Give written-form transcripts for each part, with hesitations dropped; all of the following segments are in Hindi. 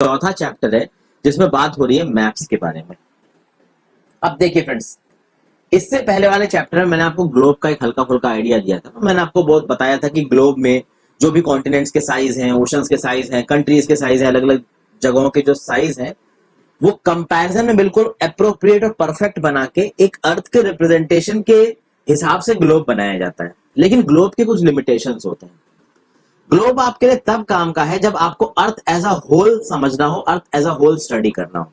चौथा चैप्टर है जिसमें बात हो रही है मैप्स के बारे में। अब देखिए फ्रेंड्स, इससे पहले वाले चैप्टर में मैंने आपको ग्लोब का एक हल्का फुल्का आइडिया दिया था। मैंने आपको बहुत बताया था कि ग्लोब में जो भी कॉन्टिनेंट्स के साइज हैं, ओशंस के साइज हैं, कंट्रीज के साइज हैं, अलग अलग जगहों के जो साइज हैं, वो कंपैरिजन में बिल्कुल अप्रोप्रिएट और परफेक्ट बना के एक अर्थ के रिप्रेजेंटेशन के हिसाब से ग्लोब बनाया जाता है। लेकिन ग्लोब के कुछ लिमिटेशंस होते हैं। ग्लोब आपके लिए तब काम का है जब आपको अर्थ एज अ होल समझना हो, earth as a whole study करना हो।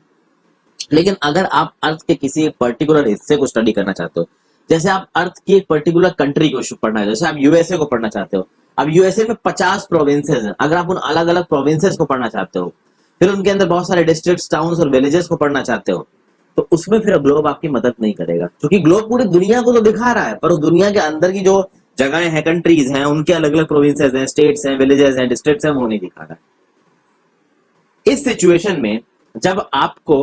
लेकिन अगर आप अर्थ के किसी एक पर्टिकुलर हिस्से को स्टडी करना चाहते हो, जैसे आप अर्थ की एक पर्टिकुलर कंट्री को पढ़ना है, जैसे आप यूएसए को पढ़ना चाहते हो, अब यूएसए में 50 प्रोविंसेस हैं, अगर आप उन अलग अलग प्रोविंसेस को पढ़ना चाहते हो, फिर उनके अंदर बहुत सारे डिस्ट्रिक्ट्स, टाउन्स और विलेजेस को पढ़ना चाहते हो, तो उसमें फिर ग्लोब आपकी मदद नहीं करेगा, क्योंकि ग्लोब पूरी दुनिया को तो दिखा रहा है, पर उस दुनिया के अंदर की जो जगहें हैं, कंट्रीज हैं, उनके अलग अलग प्रोविंसेस हैं, स्टेट्स हैं, विलेजेस हैं, डिस्ट्रिक्ट्स हैं, वो नहीं दिखा रहा। इस सिचुएशन में जब आपको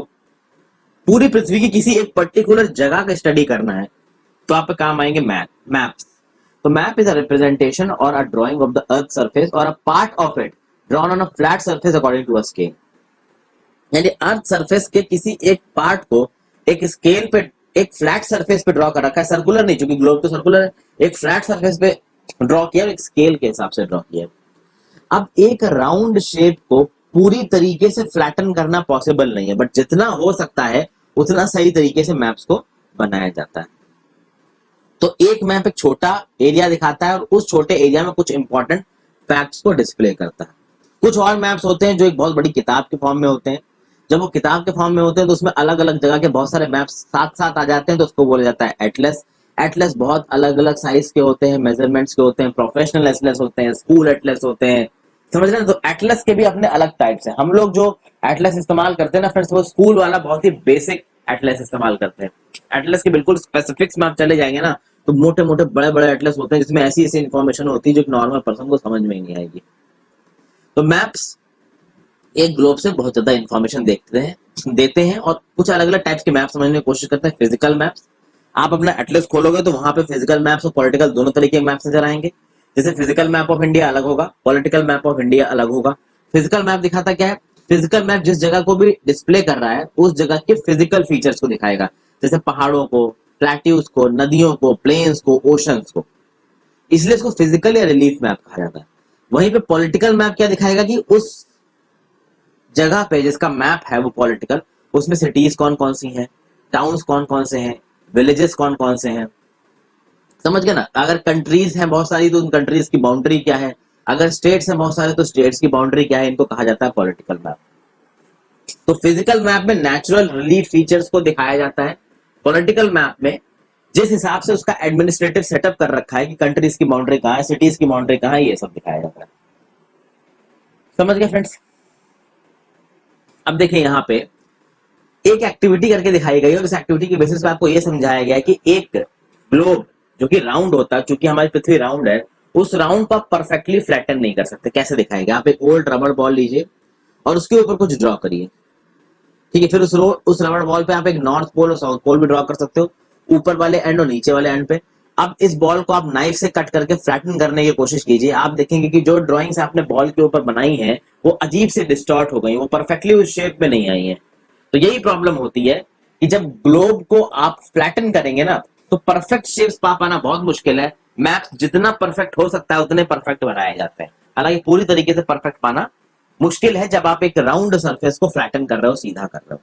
पूरी पृथ्वी की किसी एक पर्टिकुलर जगह का स्टडी करना है, तो आप पे काम आएंगे मैप्स। तो map is a representation or a drawing of the earth surface or a part of it drawn on a flat surface according to a scale. यानी अर्थ सरफेस के किसी एक पार्ट को एक स्केल पे, एक फ्लैट सरफेस पे ड्रॉ कर रखा है, सर्कुलर नहीं, क्योंकि ग्लोब तो सर्कुलर है, एक फ्लैट सरफेस पे ड्रॉ किया, एक स्केल के हिसाब से ड्रॉ किया। अब एक राउंड शेप को पूरी तरीके से फ्लैटन करना पॉसिबल नहीं है, बट जितना हो सकता है उतना सही तरीके से मैप्स को बनाया जाता है। तो एक मैप एक छोटा एरिया दिखाता है और उस छोटे एरिया में कुछ इंपॉर्टेंट फैक्ट्स को डिस्प्ले करता है। कुछ और मैप्स होते हैं जो एक बहुत बड़ी किताब के फॉर्म में होते हैं। जब वो किताब के फॉर्म में होते हैं तो उसमें अलग अलग जगह के बहुत सारे मैप्स साथ साथ आ जाते हैं, तो उसको बोला जाता है एटलस। एटलस बहुत अलग अलग साइज के होते हैं, मेजरमेंट्स के होते हैं, प्रोफेशनल एटलस होते हैं, स्कूल एटलस होते हैं, समझ रहे हैं। तो एटलस के भी अपने अलग टाइप्स हैं। हम लोग जो एटलस इस्तेमाल करते हैं ना फ्रेंड्स, वो स्कूल वाला बहुत ही बेसिक एटलस इस्तेमाल करते हैं। एटलस के बिल्कुल स्पेसिफिक्स में आप चले जाएंगे ना, तो मोटे मोटे बड़े बड़े एटलस होते हैं जिसमें ऐसी ऐसी इंफॉर्मेशन होती है जो एक नॉर्मल पर्सन को समझ में ही नहीं आएगी। तो मैप्स एक ग्लोब से बहुत ज्यादा इंफॉर्मेशन देते हैं और कुछ अलग अलग टाइप्स के मैप समझने की कोशिश करते हैं। फिजिकल मैप्स, आप अपना एटलस खोलोगे तो वहां पे फिजिकल मैप्स और पॉलिटिकल दोनों तरीके के मैप्स नजर आएंगे। जैसे फिजिकल मैप ऑफ इंडिया अलग होगा, पॉलिटिकल मैप ऑफ इंडिया अलग होगा। फिजिकल मैप दिखाता क्या है? फिजिकल मैप जिस जगह को भी डिस्प्ले कर रहा है उस जगह के फिजिकल फीचर्स को दिखाएगा, जैसे पहाड़ों को, प्लेट्यूज को, नदियों को, प्लेन्स को, ओशंस को, इसलिए इसको फिजिकल या रिलीफ मैप कहा जाता है। वहीं पे पॉलिटिकल मैप क्या दिखाएगा कि उस जगह पे जिसका मैप है वो पॉलिटिकल, उसमें सिटीज कौन कौन सी हैं, टाउन्स कौन कौन से हैं, विलेजेस कौन कौन से हैं, समझ गए ना। अगर कंट्रीज हैं बहुत सारी तो उन कंट्रीज की बाउंड्री क्या है, अगर स्टेट्स हैं बहुत सारे तो स्टेट्स की बाउंड्री क्या है, इनको कहा जाता है पॉलिटिकल मैप। तो फिजिकल मैप में नेचुरल रिलीफ फीचर्स को दिखाया जाता है। पॉलिटिकल मैप में जिस हिसाब से उसका एडमिनिस्ट्रेटिव सेटअप कर रखा है कि कंट्रीज की बाउंड्री कहाँ है, सिटीज की बाउंड्री कहाँ है, ये सब दिखाया जाता है। समझ गए फ्रेंड्स। अब देखिए यहाँ पे एक एक्टिविटी करके दिखाई गई और इस एक्टिविटी के बेसिस पे आपको यह समझाया गया है कि एक ग्लोब जो कि राउंड होता है, चूंकि हमारी पृथ्वी राउंड है, उस राउंड को आप परफेक्टली फ्लैटन नहीं कर सकते। कैसे दिखाएगा? आप एक ओल्ड रबड़ बॉल लीजिए और उसके ऊपर कुछ ड्रॉ करिए, ठीक है। फिर उस रबड़ बॉल पे आप एक नॉर्थ पोल और साउथ पोल भी ड्रॉ कर सकते हो, ऊपर वाले एंड और नीचे वाले एंड पे। अब इस बॉल को आप नाइफ से कट करके फ्लैटन करने की कोशिश कीजिए। आप देखेंगे कि जो ड्रॉइंग्स आपने बॉल के ऊपर बनाई है वो अजीब से डिस्टॉर्ट हो गई, वो परफेक्टली उस शेप में नहीं आई है। तो यही प्रॉब्लम होती है कि जब ग्लोब को आप फ्लैटन करेंगे ना, तो परफेक्ट शेप्स पा पाना बहुत मुश्किल है। मैप्स जितना परफेक्ट हो सकता है उतने परफेक्ट बनाए जाते हैं, हालांकि पूरी तरीके से परफेक्ट पाना मुश्किल है जब आप एक राउंड सरफेस को फ्लैटन कर रहे हो, सीधा कर रहे हो।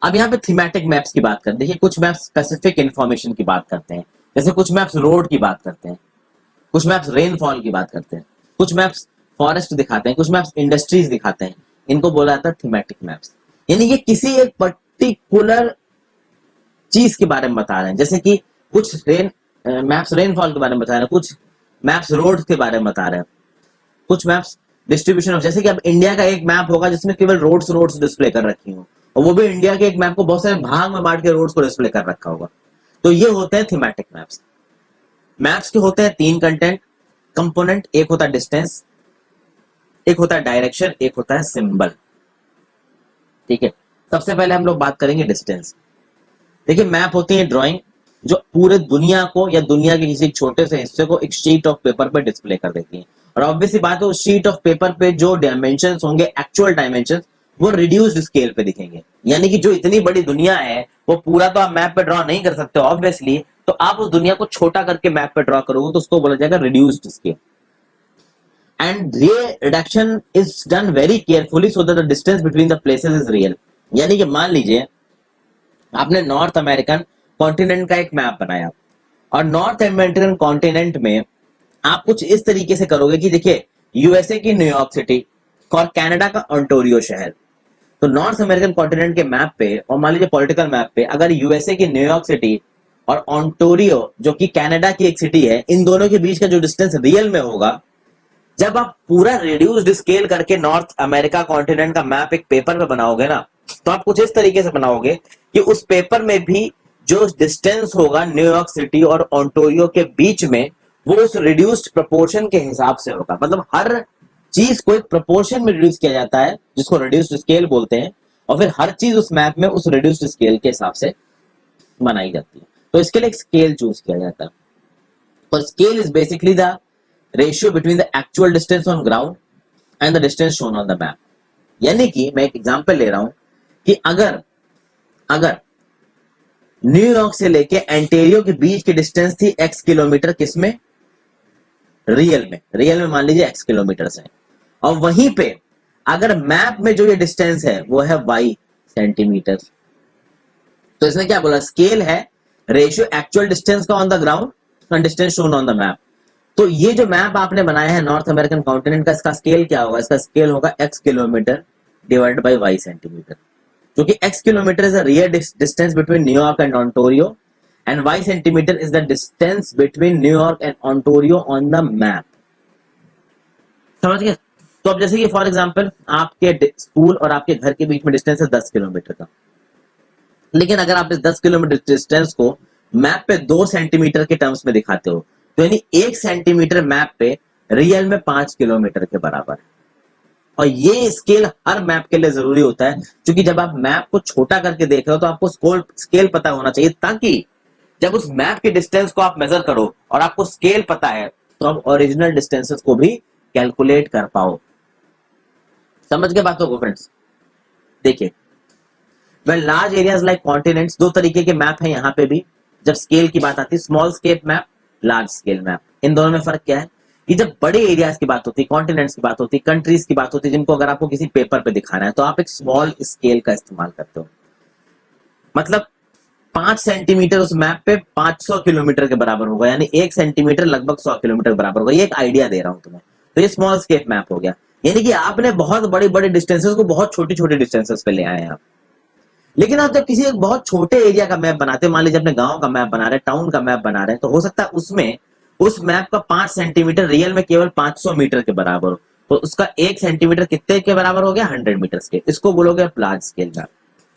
अब यहाँ पे थीमेटिक मैप्स की बात करते हैं। देखिए, कुछ मैप्स स्पेसिफिक इंफॉर्मेशन की बात करते हैं, जैसे कुछ मैप्स रोड की बात करते हैं, कुछ मैप्स रेनफॉल की बात करते हैं, कुछ मैप्स फॉरेस्ट दिखाते हैं, कुछ मैप्स इंडस्ट्रीज दिखाते हैं। इनको बोला जाता है थीमेटिक मैप्स। यानी ये किसी एक पर्टिकुलर चीज के बारे में बता रहे हैं, जैसे कि कुछ मैप्स रेनफॉल के बारे में बता रहे हैं, कुछ मैप्स रोड के बारे में बता रहे हैं, कुछ मैप्स डिस्ट्रीब्यूशन ऑफ, जैसे कि अब इंडिया का एक मैप होगा जिसमें केवल रोड्स डिस्प्ले कर रखी हो, और वो भी इंडिया के एक मैप को बहुत सारे भाग में बांट के रोड्स को डिस्प्ले कर रखा होगा। तो ये होते हैं थीमेटिक मैप्स। मैप्स के होते हैं 3 कंपोनेंट, एक होता है डिस्टेंस, एक होता है डायरेक्शन, एक होता है सिंबल, ठीक है। सबसे पहले हम लोग बात करेंगे डिस्टेंस। देखिए, मैप होती है ड्राइंग जो पूरे दुनिया को या दुनिया के किसी छोटे से हिस्से को एक शीट ऑफ पेपर पर डिस्प्ले कर देती है, और ऑब्वियसली बात है उस शीट ऑफ पेपर पे जो डायमेंशंस होंगे एक्चुअल डायमेंशंस वो रिड्यूस्ड स्केल पे दिखेंगे। यानी कि जो इतनी बड़ी दुनिया है वो पूरा तो आप मैप पे ड्रॉ नहीं कर सकते ऑब्वियसली, तो आप उस दुनिया को छोटा करके मैप पे ड्रॉ करोगे तो उसको बोला जाएगा रिड्यूस्ड स्केल। एंड ये reduction is done very carefully so that the distance between the places is real. यानी कि मान लीजिए आपने नॉर्थ अमेरिकन कॉन्टिनेंट का एक मैप बनाया और नॉर्थ अमेरिकन कॉन्टिनेंट में आप कुछ इस तरीके से करोगे कि देखिए यूएसए की न्यूयॉर्क सिटी और कनाडा का ओंटारियो शहर, तो नॉर्थ अमेरिकन कॉन्टिनेंट के मैप पे और मान लीजिए पॉलिटिकल मैप पे अगर यूएसए की न्यूयॉर्क सिटी और ओंटारियो जो कि कनाडा की एक सिटी है, इन दोनों के बीच का जो डिस्टेंस रियल में होगा, जब आप पूरा रिड्यूस्ड स्केल करके नॉर्थ अमेरिका कॉन्टिनेंट का मैप एक पेपर पे बनाओगे ना, तो आप कुछ इस तरीके से बनाओगे कि उस पेपर में भी जो डिस्टेंस होगा न्यूयॉर्क सिटी और ओंटारियो के बीच में वो उस रिड्यूस्ड प्रोपोर्शन के हिसाब से होगा। मतलब हर चीज को एक प्रोपोर्शन में रिड्यूस किया जाता है जिसको रिड्यूस्ड स्केल बोलते हैं, और फिर हर चीज उस मैप में उस रिड्यूस्ड स्केल के हिसाब से बनाई जाती है। तो इसके लिए एक स्केल चूज किया जाता है, और scale is basically the ratio between the actual distance on ground and the distance shown on the map. यानी कि मैं एक एग्जांपल ले रहा हूं कि अगर न्यूयॉर्क से लेके एंटेरियो के बीच की डिस्टेंस थी x किलोमीटर, किसमें? रियल में मान लीजिए x किलोमीटर है, और वहीं पे अगर मैप में जो ये डिस्टेंस है वो है y सेंटीमीटर। तो इसने क्या बोला? स्केल है रेशियो एक्चुअल डिस्टेंस का on the ground and distance shown on the map. तो ये जो मैप आपने बनाया है नॉर्थ अमेरिकन कॉन्टिनेंट का, इसका स्केल क्या होगा? इसका स्केल होगा x kilometre divided by y centimetre, क्योंकि x kilometre is the real distance between New York and Ontario and y centimetre is the distance between New York and Ontario on the map. समझ गए? तो अब जैसे कि फॉर एग्जांपल आपके स्कूल और आपके घर के बीच में डिस्टेंस है 10 किलोमीटर का, लेकिन अगर आप इस 10 किलोमीटर डिस्टेंस को मैप पे 2 सेंटीमीटर के टर्म्स में दिखाते हो, तो यानी 1 सेंटीमीटर मैप पे रियल में 5 किलोमीटर के बराबर है। और ये स्केल हर मैप के लिए जरूरी होता है, क्योंकि जब आप मैप को छोटा करके देख रहे हो तो आपको स्केल पता होना चाहिए, ताकि जब उस मैप के डिस्टेंस को आप मेजर करो और आपको स्केल पता है तो आप ओरिजिनल डिस्टेंसेस को भी कैलकुलेट कर पाओ। समझ गए बातों को फ्रेंड्स? देखिए when large areas like continents, दो तरीके के मैप है यहाँ पे भी जब स्केल की बात आती है, small scale map, large scale map. इन दोनों में फर्क क्या है कि जब बड़े एरियाज की बात होती है, कॉन्टिनेंट्स की बात होती है, कंट्रीज की बात होती है, जिनको अगर आपको किसी पेपर पे दिखाना है तो आप एक स्मॉल स्केल का इस्तेमाल करते हो। मतलब 5 सेंटीमीटर उस मैप पे 500 किलोमीटर के बराबर होगा, यानी 1 सेंटीमीटर लगभग 100 किलोमीटर के बराबर होगा। ये एक आइडिया दे रहा हूं तुम्हें। तो ये स्मॉल स्केल मैप हो गया, यानी कि आपने बहुत बड़े बड़े डिस्टेंसेस को बहुत छोटी छोटी डिस्टेंसेस पे ले आए हैं आप। लेकिन आप जब किसी एक बहुत छोटे एरिया का मैप बनाते हैं, मान लीजिए अपने गांव का मैप बना रहे हैं, टाउन का मैप बना रहे हैं, तो हो सकता है उसमें उस मैप का 5 सेंटीमीटर रियल में केवल 500 मीटर के बराबर हो, तो उसका 1 सेंटीमीटर कितने के बराबर हो गया? 100 मीटर के। इसको बोलोगे लार्ज स्केल मैप।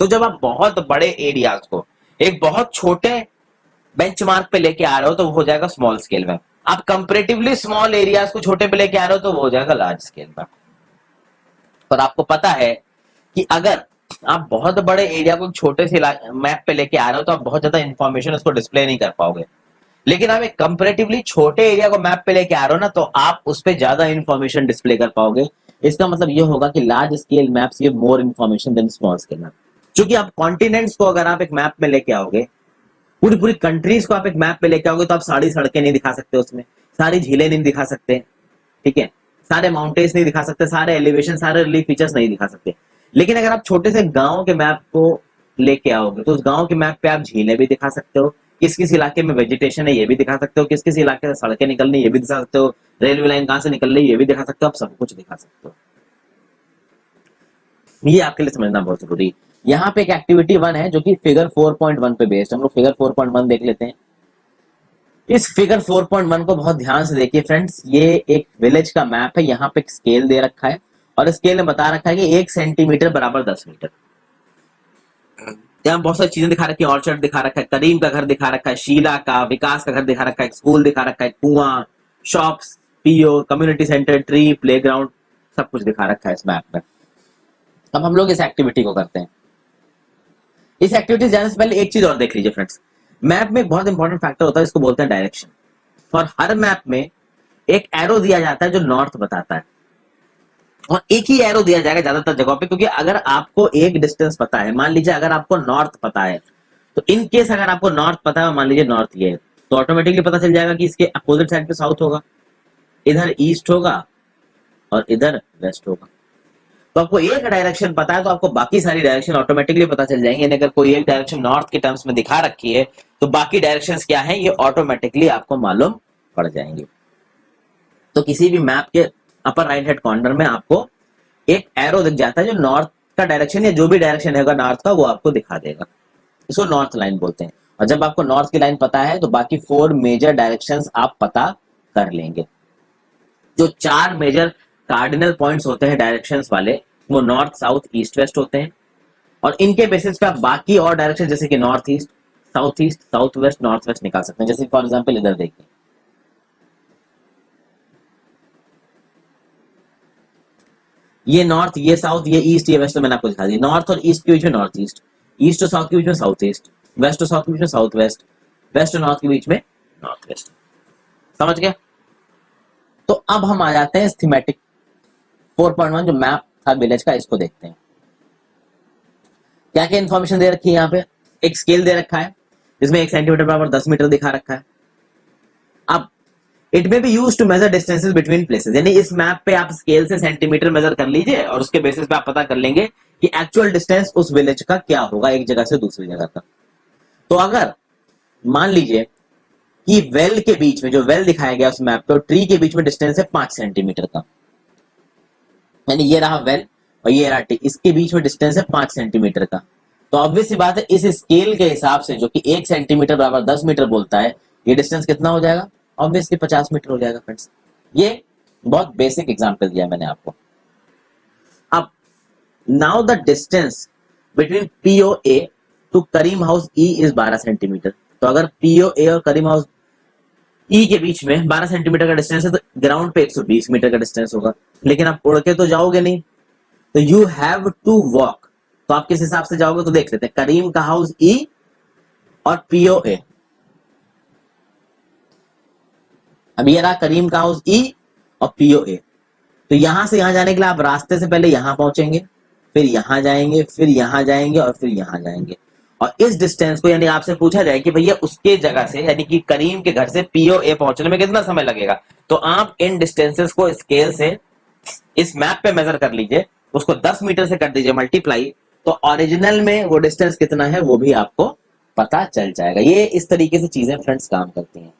तो जब आप बहुत बड़े एरियाज को एक बहुत छोटे बेंचमार्क पे लेके आ रहे हो तो वो हो जाएगा स्मॉल स्केल मैप। आप कंपैरेटिवली स्मॉल एरियाज को छोटे पे लेके आ रहे हो तो वो हो जाएगा लार्ज स्केल मैप। और आपको पता है कि अगर आप बहुत बड़े एरिया को छोटे से मैप पे लेके आ रहे हो तो आप बहुत ज्यादा इंफॉर्मेशन उसको डिस्प्ले नहीं कर पाओगे, लेकिन आप एक कंपैरेटिवली छोटे एरिया को मैप पे लेके आ रहे हो ना, तो आप उस पर ज्यादा इंफॉर्मेशन डिस्प्ले कर पाओगे। इसका मतलब ये होगा कि large scale maps give more information than small scale map. क्योंकि आप कॉन्टिनेंट्स को अगर आप एक मैप में लेके आओगे, पूरी पूरी कंट्रीज को आप एक मैप पे लेके आओगे, तो आप सारी सड़कें नहीं दिखा सकते, उसमें सारी झीलें नहीं दिखा सकते, ठीक है, सारे माउंटेन्स नहीं दिखा सकते, सारे एलिवेशन, सारे रिलीफ फीचर्स नहीं दिखा सकते। लेकिन अगर आप छोटे से गांव के मैप को लेके आओगे तो उस गांव के मैप पे आप झीलें भी दिखा सकते हो, किस किस इलाके में वेजिटेशन है ये भी दिखा सकते हो, किस किस इलाके से सड़कें निकल रही ये भी दिखा सकते हो, रेलवे लाइन कहां से निकल रही ये भी दिखा सकते हो, आप सब कुछ दिखा सकते हो। ये आपके लिए समझना बहुत जरूरी है। यहाँ पे एक एक्टिविटी 1 है जो कि फिगर 4.1 पे बेस्ड। हम लोग फिगर 4.1 देख लेते हैं। इस फिगर 4.1 को बहुत ध्यान से देखिए फ्रेंड्स। ये एक विलेज का मैप है, यहाँ पे एक स्केल दे रखा है और स्केल में बता रखा है कि 1 सेंटीमीटर बराबर 10 मीटर। यहाँ बहुत सारी चीजें दिखा रखी है, ऑर्चर्ड दिखा रखा है, करीम का घर दिखा रखा है, शीला का, विकास का घर दिखा रखा है, स्कूल दिखा रखा है, कुआं, shops, PO, community centre, tree, playground, सब कुछ दिखा रखा है इस मैप में। अब हम लोग इस एक्टिविटी को करते हैं। इस एक्टिविटी जाने से पहले एक चीज और देख लीजिए फ्रेंड्स। मैप में एक बहुत इंपॉर्टेंट फैक्टर होता है, इसको बोलते हैं डायरेक्शन। और हर मैप में एक एरो दिया जाता है जो नॉर्थ बताता है, और एक ही एरो दिया जाएगा ज्यादातर जगहों पे, क्योंकि अगर आपको एक डिस्टेंस पता है, मान लीजिए अगर आपको नॉर्थ पता है, तो इन केस अगर आपको नॉर्थ पता है, मान लीजिए नॉर्थ ये है, तो ऑटोमेटिकली पता चल जाएगा कि इसके अपोजिट साइड पे साउथ होगा, इधर ईस्ट होगा और इधर वेस्ट होगा। तो आपको एक डायरेक्शन पता है तो आपको बाकी सारी डायरेक्शन ऑटोमेटिकली पता चल जाएंगे। अगर कोई एक डायरेक्शन नॉर्थ के टर्म्स में दिखा रखी है तो बाकी डायरेक्शंस क्या है ये ऑटोमेटिकली आपको मालूम पड़ जाएंगे। तो किसी भी मैप के अपर राइट हैंड कॉर्नर में आपको एक एरो दिख जाता है जो नॉर्थ का डायरेक्शन या जो भी डायरेक्शन होगा नॉर्थ का वो आपको दिखा देगा, इसको नॉर्थ लाइन बोलते हैं। और जब आपको नॉर्थ की लाइन पता है तो बाकी 4 मेजर डायरेक्शंस आप पता कर लेंगे। जो 4 मेजर कार्डिनल पॉइंट्स होते हैं डायरेक्शंस वाले वो नॉर्थ, साउथ, ईस्ट, वेस्ट होते हैं, और इनके बेसिस पे आप बाकी और डायरेक्शन जैसे कि north east, south west, north west निकाल सकते हैं। जैसे फॉर एग्जांपल इधर देखिए, ये नॉर्थ, ये साउथ, ये ईस्ट, ये वेस्ट, तो मैंने आपको दिखा दी। नॉर्थ और ईस्ट के बीच में नॉर्थ ईस्ट, ईस्ट और साउथ के बीच में साउथ ईस्ट, वेस्ट और साउथ के बीच में साउथ वेस्ट, वेस्ट और नॉर्थ के बीच में नॉर्थ वेस्ट। समझ गया? तो अब हम आ जाते हैं स्कीमेटिक 4.1 जो मैप था विलेज का, इसको देखते हैं। क्या क्या इन्फॉर्मेशन दे रखी है यहाँ पे? एक स्केल दे रखा है जिसमें 1 सेंटीमीटर बराबर 10 मीटर दिखा रखा है। अब it may be used to measure distances between places, यानी इस मैप पे आप स्केल से सेंटीमीटर मेजर कर लीजिए और उसके बेसिस पे आप पता कर लेंगे कि एक्चुअल डिस्टेंस उस विलेज का क्या होगा एक जगह से दूसरी जगह का। तो अगर मान लीजिए कि वेल के बीच में, जो वेल दिखाया गया उस मैप पे, और ट्री के बीच में डिस्टेंस है 5 सेंटीमीटर का, यानी ये रहा वेल और ये रहा ट्री, इसके बीच में डिस्टेंस है 5 सेंटीमीटर का। तो ऑब्वियस सी बात है इस स्केल के हिसाब से जो कि 1 सेंटीमीटर बराबर 10 मीटर बोलता है, ये डिस्टेंस कितना हो जाएगा? ऑब्वियसली 50 मीटर हो जाएगा फ्रेंड्स। ये बहुत बेसिक एग्जांपल दिया मैंने आपको। अब now the distance between POA to Karim house E is 12 centimetre. तो अगर POA और करीम हाउस E के बीच में 12 सेंटीमीटर का डिस्टेंस है तो ग्राउंड पे 120 मीटर का डिस्टेंस होगा, लेकिन आप उड़ के तो जाओगे नहीं, तो यू हैव टू वॉक। तो आप किस हिसाब से जाओगे? तो देख लेते हैं, करीम का हाउस E और POA। अब ये रहा करीम का हाउस E और POA। तो यहां से यहां जाने के लिए आप रास्ते से पहले यहां पहुंचेंगे, फिर यहां जाएंगे, फिर यहां जाएंगे और फिर यहां जाएंगे। और इस डिस्टेंस को, यानी आपसे पूछा जाए कि भैया उसके जगह से, यानी कि करीम के घर से POA पहुंचने में कितना समय लगेगा, तो आप इन डिस्टेंसेस को स्केल से इस मैप पे मेजर कर लीजिए, उसको 10 मीटर से कर दीजिए मल्टीप्लाई, तो ओरिजिनल में वो डिस्टेंस कितना है वो भी आपको पता चल जाएगा। ये इस तरीके से चीजें फ्रेंड्स काम करती हैं।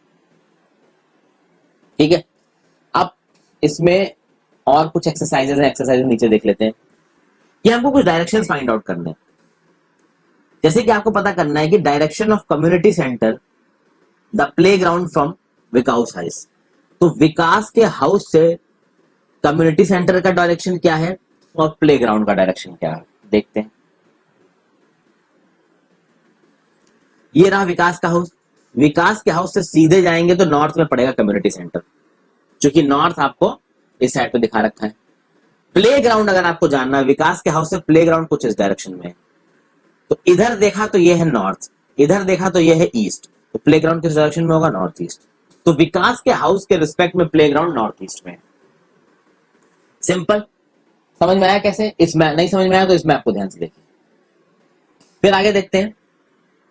ठीक है, अब इसमें और कुछ एक्सरसाइजेस हैं, एक्सरसाइजेस नीचे देख लेते हैं। कि हमको कुछ डायरेक्शंस फाइंड आउट करने हैं। जैसे कि आपको पता करना है कि direction of community centre the play ground from Vikas house. तो विकास के हाउस से कम्युनिटी सेंटर का डायरेक्शन क्या है और प्ले ग्राउंड का डायरेक्शन क्या है, देखते हैं। ये रहा विकास का हाउस। विकास के हाउस से सीधे जाएंगे तो नॉर्थ में पड़ेगा कम्युनिटी सेंटर, क्योंकि नॉर्थ आपको इस साइड पे दिखा रखा है। प्ले ग्राउंड अगर आपको जानना है, विकास के हाउस से प्ले ग्राउंड कुछ इस डायरेक्शन में है। तो इधर देखा तो ये है नॉर्थ, इधर देखा तो ये है ईस्ट, तो प्ले ग्राउंड किस डायरेक्शन में होगा? North east. तो विकास के हाउस के रिस्पेक्ट में प्ले ग्राउंड नॉर्थ ईस्ट में है। सिंपल। समझ में आया कैसे? इस मैप नहीं समझ में आया तो इस मैप को ध्यान से देखिए। फिर आगे देखते हैं,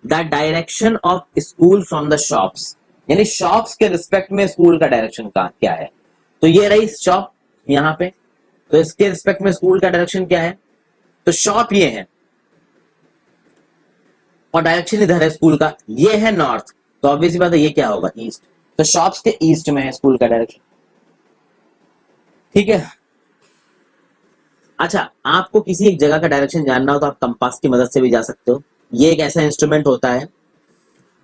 the direction of school from the shops, यानी शॉप्स के रिस्पेक्ट में स्कूल का डायरेक्शन का क्या है। तो ये रही शॉप यहां पे, तो इसके रिस्पेक्ट में स्कूल का डायरेक्शन क्या है? तो शॉप ये है और डायरेक्शन इधर है स्कूल का, ये है नॉर्थ, तो ऑब्वियसली बात है ये क्या होगा? ईस्ट। तो शॉप्स के ईस्ट में है स्कूल का डायरेक्शन। ठीक है। अच्छा, आपको किसी एक जगह का डायरेक्शन जानना हो तो आप कंपास की मदद से भी जा सकते हो। ये एक ऐसा इंस्ट्रूमेंट होता है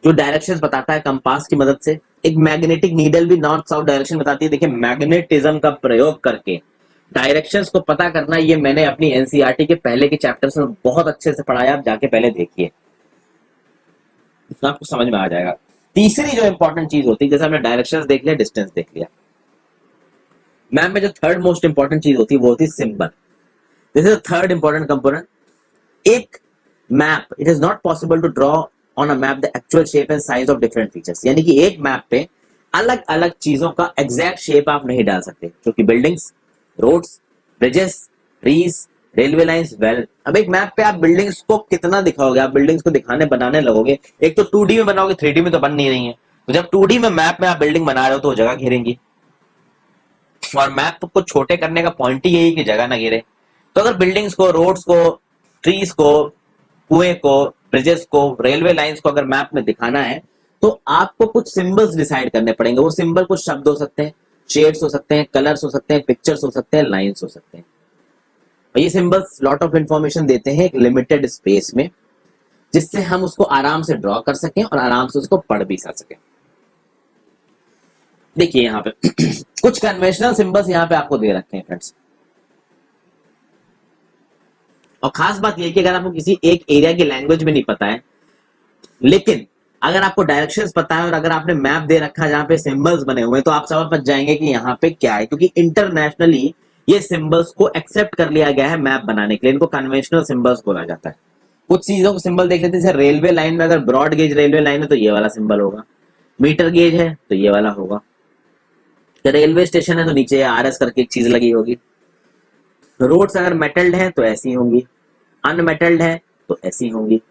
जो डायरेक्शंस बताता है कंपास की मदद से। एक मैग्नेटिक नीडल भी नॉर्थ साउथ डायरेक्शन बताती है। देखिए, मैग्नेटिज्म का प्रयोग करके डायरेक्शंस को पता करना, ये मैंने अपनी एनसीईआरटी के पहले के चैप्टर्स में बहुत अच्छे से पढ़ाया, आप जाके पहले देखिए, आपको समझ में आ जाएगा। तीसरी जो इंपॉर्टेंट चीज होती है, जैसे हमने डायरेक्शंस देख लिया, डिस्टेंस देख लिया, मैप में जो थर्ड मोस्ट इंपॉर्टेंट चीज होती है वो होती है symbol. This is the third important component. एक map, it is not possible to draw on a map the actual shape and size of different features, यानी कि एक मैप पे अलग अलग चीजों का एग्जैक्ट शेप आप नहीं डाल सकते, क्योंकि buildings, roads, bridges, trees, railway lines, well, अब एक मैप पे आप बिल्डिंग्स को कितना दिखाओगे, आप बिल्डिंग्स को दिखाने बनाने लगोगे, एक तो 2D में बनाओगे, 3D में तो बन नहीं रही है। तो जब 2D में मैप में आप बिल्डिंग बना रहे हो तो वो जगह घेरेंगी, और मैप को छोटे करने का पॉइंट ही यही कि जगह ना घेरे। तो अगर बिल्डिंग्स को, रोड्स को, ट्रीज को, कुएं को, ब्रिजेस को, रेलवे लाइंस को अगर मैप में दिखाना है तो आपको कुछ सिंबल्स डिसाइड करने पड़ेंगे। वो सिंबल कुछ शब्द हो सकते हैं, शेड्स हो सकते हैं, कलर्स हो सकते हैं, पिक्चर्स हो सकते हैं, लाइंस हो सकते हैं। और ये सिंबल्स लॉट ऑफ इंफॉर्मेशन देते हैं एक लिमिटेड स्पेस में, जिससे हम उसको आराम से ड्रॉ कर सकें और आराम से उसको पढ़ भी सकें। देखिए यहाँ पे कुछ कन्वेंशनल सिंबल्स यहाँ पे आपको दे रखे हैं फ्रेंड्स। और खास बात यह कि अगर आपको किसी एक एरिया की लैंग्वेज में नहीं पता है, लेकिन अगर आपको डायरेक्शंस पता है और अगर आपने मैप दे रखा है जहां पे सिंबल्स बने हुए हैं, तो आप समझ जाएंगे कि यहाँ पे क्या है, क्योंकि इंटरनेशनली ये सिंबल्स को एक्सेप्ट कर लिया गया है मैप बनाने के लिए। इनको कन्वेंशनल सिंबल्स बोला जाता है। कुछ चीजों को सिंबल देख लेते हैं, जैसे रेलवे लाइन में अगर ब्रॉड गेज रेलवे लाइन है तो ये वाला सिंबल होगा, मीटर गेज है तो ये वाला होगा, रेलवे स्टेशन है तो नीचे RS करके एक चीज लगी होगी, रोड्स अगर मेटल्ड है तो ऐसी होंगी, अनमेटल्ड है तो ऐसी होंगी,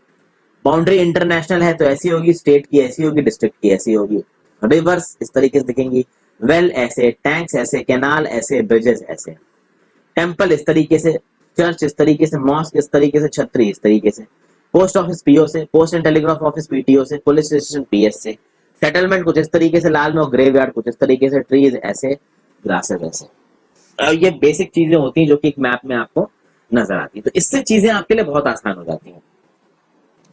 बाउंड्री इंटरनेशनल है तो ऐसी होगी, स्टेट की ऐसी होगी, डिस्ट्रिक्ट की ऐसी होगी, रिवर्स इस तरीके से दिखेंगी, वेल ऐसे, टैंक्स ऐसे, कैनाल ऐसे, ब्रिजेस ऐसे, टेम्पल इस तरीके से, चर्च इस तरीके से, मॉस्क इस तरीके से, छतरी इस तरीके से, पोस्ट ऑफिस PO से, post and telegraph office PTO से, पुलिस स्टेशन PS से, सेटलमेंट कुछ इस तरीके से लाल में, और ग्रेवयार्ड कुछ इस तरीके से, ट्रीज ऐसे, ग्रासेस ऐसे। ये बेसिक चीजें होती हैं जो कि एक मैप में आपको नजर आती है। तो इससे चीजें आपके लिए बहुत आसान हो जाती हैं।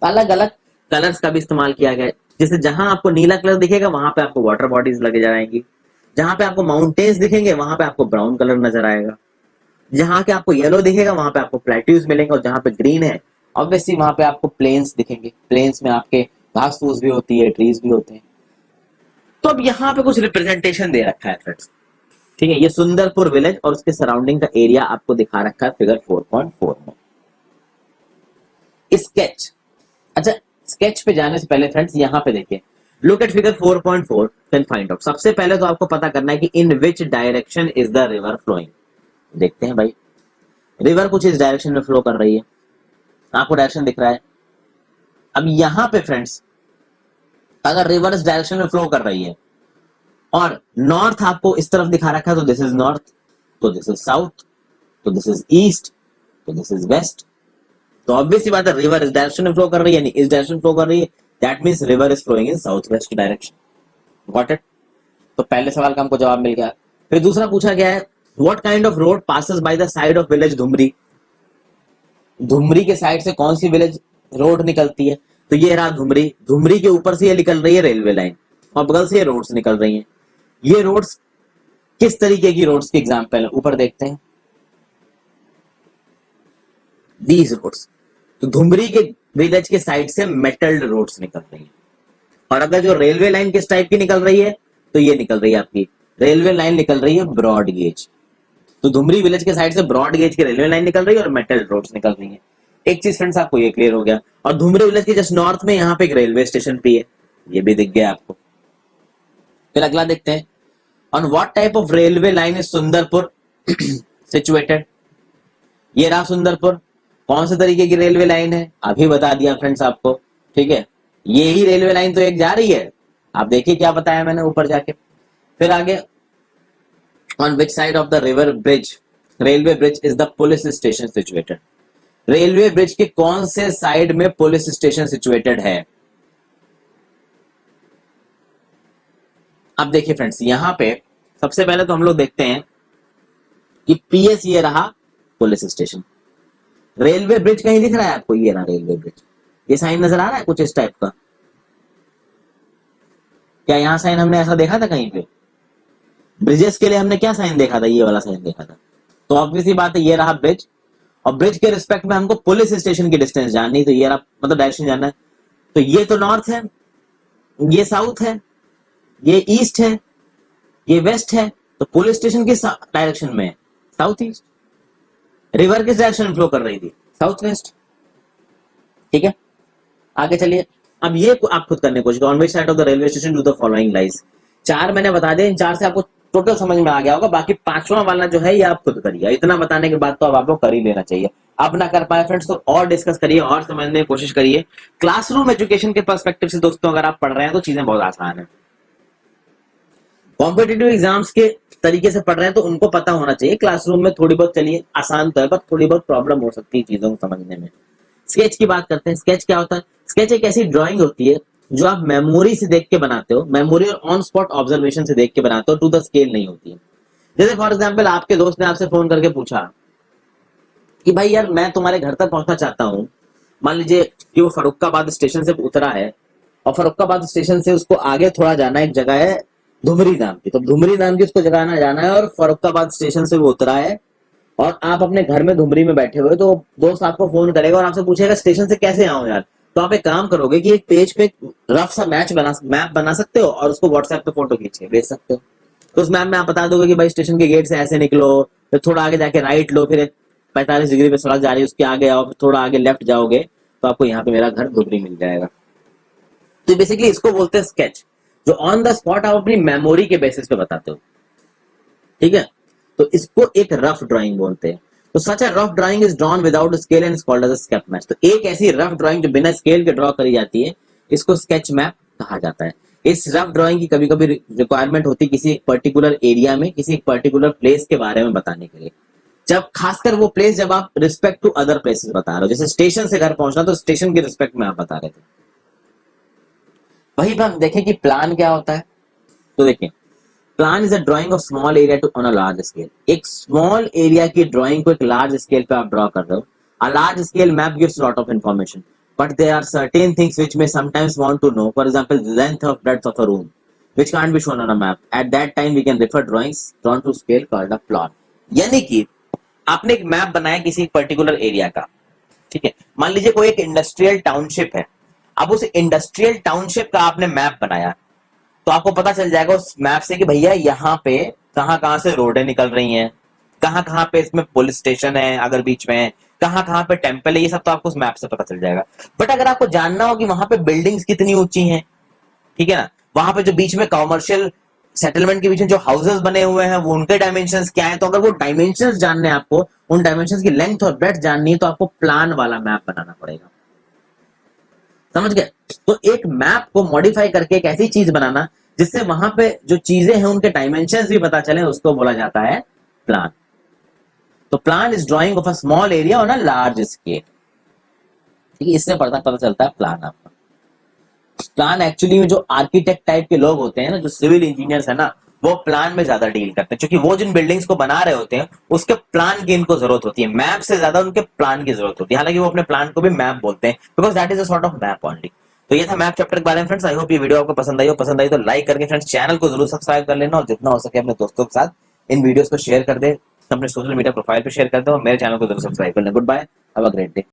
अलग अलग कलर्स का भी इस्तेमाल किया गया है, जैसे जहां आपको नीला कलर दिखेगा वहां पे आपको वाटर बॉडीज लगे जाएंगी, जहां पे आपको माउंटेन्स दिखेंगे वहां पे आपको ब्राउन कलर नजर आएगा, जहां के आपको येलो दिखेगा वहां पे आपको प्लेट्यूज मिलेंगे, और जहां पे ग्रीन है ऑब्वियसली वहां पे आपको प्लेन्स दिखेंगे। प्लेन्स में आपके घास फूस भी होती है, ट्रीज भी होते हैं। तो अब यहाँ पे कुछ रिप्रेजेंटेशन दे रखा है फ्रेंड्स, ठीक है। ये सुंदरपुर विलेज और उसके सराउंडिंग का एरिया आपको दिखा रखा है फिगर 4.4 में। स्केच, अच्छा स्केच पे जाने से पहले फ्रेंड्स यहाँ पे देखिए, look at figure 4.4 can find out. सबसे पहले तो आपको पता करना है कि in which direction is the river flowing. देखते हैं भाई, रिवर कुछ इस डायरेक्शन में फ्लो कर रही है, आपको डायरेक्शन दिख रहा है। अब यहाँ पे फ्रेंड्स अगर रिवर इस डायरेक्शन में फ्लो कर रही है और नॉर्थ आपको इस तरफ दिखा रखा है, तो दिस इज नॉर्थ, तो दिस इज साउथ, तो दिस इज ईस्ट, तो दिस इज वेस्ट। तो ऑब्वियसली बात है रिवर इस डायरेक्शन में फ्लो कर रही है, यानी इस डायरेक्शन फ्लो कर रही है, that means river is flowing in south west direction. Got it? तो पहले सवाल का हमको जवाब मिल गया। फिर दूसरा पूछा गया है, what kind of road passes by the side of village Dhumri. Dhumri के साइड से कौन सी विलेज रोड निकलती है? तो ये रहा धुमरी, धुमरी के ऊपर से ये निकल रही है रेलवे लाइन, और बगल से ये रोड्स निकल रही हैं। ये रोड्स किस तरीके की रोड्स की एग्जांपल है, ऊपर देखते हैं, दीज रोड्स। तो धुमरी के विलेज के साइड से मेटल्ड रोड्स निकल रही हैं, और अगर जो रेलवे लाइन किस टाइप की निकल रही है, तो ये निकल रही है आपकी रेलवे लाइन निकल रही है ब्रॉड गेज। तो धुमरी विलेज के साइड से ब्रॉड गेज की रेलवे लाइन निकल रही है और मेटल रोड्स निकल रही है। एक चीज फ्रेंड्स आपको ये क्लियर हो गया। और धुमरी विलेज के जस्ट नॉर्थ में यहाँ पे एक रेलवे स्टेशन भी है, ये भी दिख गया आपको। फिर अगला देखते हैं, on what type of railway line is Sundarpur situated. ये रहा सुंदरपुर, कौन से तरीके की रेलवे लाइन है अभी बता दिया फ्रेंड्स आपको, ठीक है। ये ही रेलवे लाइन तो एक जा रही है, आप देखिए क्या बताया मैंने ऊपर जाके। फिर आगे, on which side of the river bridge railway bridge is the police station situated. Railway bridge के कौन से साइड में पुलिस स्टेशन सिचुएटेड है। अब देखिए फ्रेंड्स, यहां पे सबसे पहले तो हम लोग देखते हैं कि PS ये रहा पुलिस स्टेशन। रेलवे ब्रिज कहीं दिख रहा है आपको? ये रहा रेलवे ब्रिज, ये साइन नजर आ रहा है कुछ इस टाइप का? क्या यहां साइन हमने ऐसा देखा था कहीं पे? ब्रिजेस के लिए हमने क्या साइन देखा था? ये वाला साइन देखा था। तो ऑब्वियसली बात है ये रहा ब्रिज, और ब्रिज के रिस्पेक्ट में हमको पुलिस स्टेशन की डिस्टेंस जाननी, तो ये रहा, मतलब डायरेक्शन जानना है। तो ये तो नॉर्थ है, ये साउथ है, ये ईस्ट है, ये वेस्ट है, तो पुलिस स्टेशन किस डायरेक्शन में है? South east. रिवर किस डायरेक्शन में फ्लो कर रही थी? साउथ वेस्ट, ठीक है। आगे चलिए, अब ये आप खुद करने की कोशिश, on which side of the railway station do the following lies. 4 मैंने बता दिया, इन 4 से आपको टोटल समझ में आ गया होगा। बाकी 5वां वाला जो है ये आप खुद करिए। इतना बताने के बाद तो अब आपको कर ही लेना चाहिए। अब ना कर पाए फ्रेंड्स तो और डिस्कस करिए और समझने की कोशिश करिए। क्लासरूम एजुकेशन के पर्सपेक्टिव से दोस्तों अगर आप पढ़ रहे हैं तो चीजें बहुत आसान है। कॉम्पिटिटिव एग्जाम्स के तरीके से पढ़ रहे हैं तो उनको पता होना चाहिए। क्लासरूम में थोड़ी बहुत चलिए आसान तो है, पर थोड़ी बहुत प्रॉब्लम हो सकती है चीजों को समझने में। स्केच की बात करते हैं। स्केच क्या होता है? स्केच एक ऐसी ड्राइंग होती है जो आप मेमोरी से देख के बनाते हो, मेमोरी और ऑन स्पॉट ऑब्जर्वेशन से देख के बनाते हो, टू द स्केल नहीं होती है। जैसे फॉर एग्जाम्पल आपके दोस्त ने आपसे फोन करके पूछा कि भाई यार मैं तुम्हारे घर तक पहुंचना चाहता हूँ। मान लीजिए कि वो फर्रुखाबाद स्टेशन से उतरा है और फर्रुखाबाद स्टेशन से उसको आगे थोड़ा जाना, एक जगह है धुमरी नाम की, तो धुमरी नाम की उसको जगह जाना है और फर्रुखाबाद स्टेशन से वो उतरा है और आप अपने घर में धुमरी में बैठे हुए, तो दोस्त आपको फोन करेगा और आपसे पूछेगा स्टेशन से कैसे आऊं यार। तो आप एक काम करोगे कि एक पेज पे रफ सा मैप बना सकते हो और उसको व्हाट्सएप पे फोटो खींच के भेज सकते हो। तो उस मैप में आप बता दोगे कि भाई स्टेशन के गेट से ऐसे निकलो, फिर थोड़ा आगे जाके राइट लो, फिर 45 डिग्री पे सड़क जा रही है उसके आगे आओ, फिर थोड़ा आगे लेफ्ट जाओगे तो आपको यहाँ पे मेरा घर धुबरी मिल जाएगा। तो बेसिकली इसको बोलते हैं स्केच, जो ऑन द स्पॉट आप अपनी मेमोरी के बेसिस पे बताते हो। ठीक है, तो इसको एक रफ ड्राइंग बोलते हैं। तो such a rough drawing is drawn without scale and is called as a sketch map. तो एक ऐसी रफ ड्राइंग जो बिना स्केल के ड्रॉ करी जाती है, इसको स्केच मैप कहा जाता है। इस रफ ड्राइंग की कभी कभी रिक्वायरमेंट होती है किसी एक पर्टिकुलर एरिया में, किसी एक पर्टिकुलर प्लेस के बारे में बताने के लिए। जब खासकर वो प्लेस जब आप रिस्पेक्ट टू अदर प्लेसेस बता रहे हो, जैसे स्टेशन से घर पहुंचना, तो स्टेशन के रिस्पेक्ट में आप बता रहे थे। वहीं पर हम देखें कि प्लान क्या होता है। तो देखिए, plan is a drawing of small area to on a large scale. एक स्मॉल एरिया की ड्राइंग को एक लार्ज स्केल पे आप ड्रॉ कर रहे हो। A large scale map gives lot of information, but there are certain things which may sometimes want to know, for example length of breadth of a room, which can't be shown on a map. At that time we can refer drawings drawn to scale called a plot. यानी कि आपने एक मैप बनाया किसी एक पर्टिकुलर एरिया का, ठीक है। मान लीजिए कोई एक इंडस्ट्रियल टाउनशिप है। अब उस इंडस्ट्रियल टाउनशिप का आपने मैप बनाया, तो आपको पता चल जाएगा उस मैप से कि भैया यहाँ पे कहाँ कहाँ से रोडें निकल रही हैं, कहाँ कहाँ पे इसमें पुलिस स्टेशन है, अगर बीच में कहाँ कहाँ पे टेम्पल है, ये सब तो आपको उस मैप से पता चल जाएगा। बट अगर आपको जानना हो कि वहां पे बिल्डिंग्स कितनी ऊंची हैं, ठीक है ना, वहां पे जो बीच में कॉमर्शियल सेटलमेंट के बीच में जो हाउसेस बने हुए हैं वो उनके डायमेंशंस क्या है, तो अगर वो डायमेंशंस जानने हैं आपको, उन डायमेंशंस की लेंथ और ब्रेड्थ जाननी है, तो आपको प्लान वाला मैप बनाना पड़ेगा। समझ गए? तो एक मैप को मॉडिफाई करके एक ऐसी चीज बनाना जिससे वहां पे जो चीजें हैं उनके डायमेंशंस भी पता चले, उसको बोला जाता है प्लान। तो plan is drying of a small area on a large scale. ठीक है, इससे पता चलता है प्लान आपका। प्लान एक्चुअली में जो आर्किटेक्ट टाइप के लोग होते हैं ना, जो सिविल इंजीनियर्स है ना, वो प्लान में ज्यादा डील करते हैं, क्योंकि वो जिन बिल्डिंग्स को बना रहे होते हैं उसके प्लान की इनको जरूरत होती है, मैप से ज्यादा उनके प्लान की जरूरत होती है। हालांकि वो अपने प्लान को भी मैप बोलते हैं, because that is a sort of map only. तो ये था मैप चैप्टर के बारे में फ्रेंड्स। आई होप ये वीडियो आपको पसंद आई तो लाइक करके फ्रेंड्स चैनल को जरूर सब्सक्राइब कर लेना, और जितना हो सके अपने दोस्तों के साथ इन वीडियोस को शेयर कर दे, अपने सोशल मीडिया प्रोफाइल पे शेयर कर दो, और मेरे चैनल को जरूर सब्सक्राइब कर लेना। Good bye, have a great day.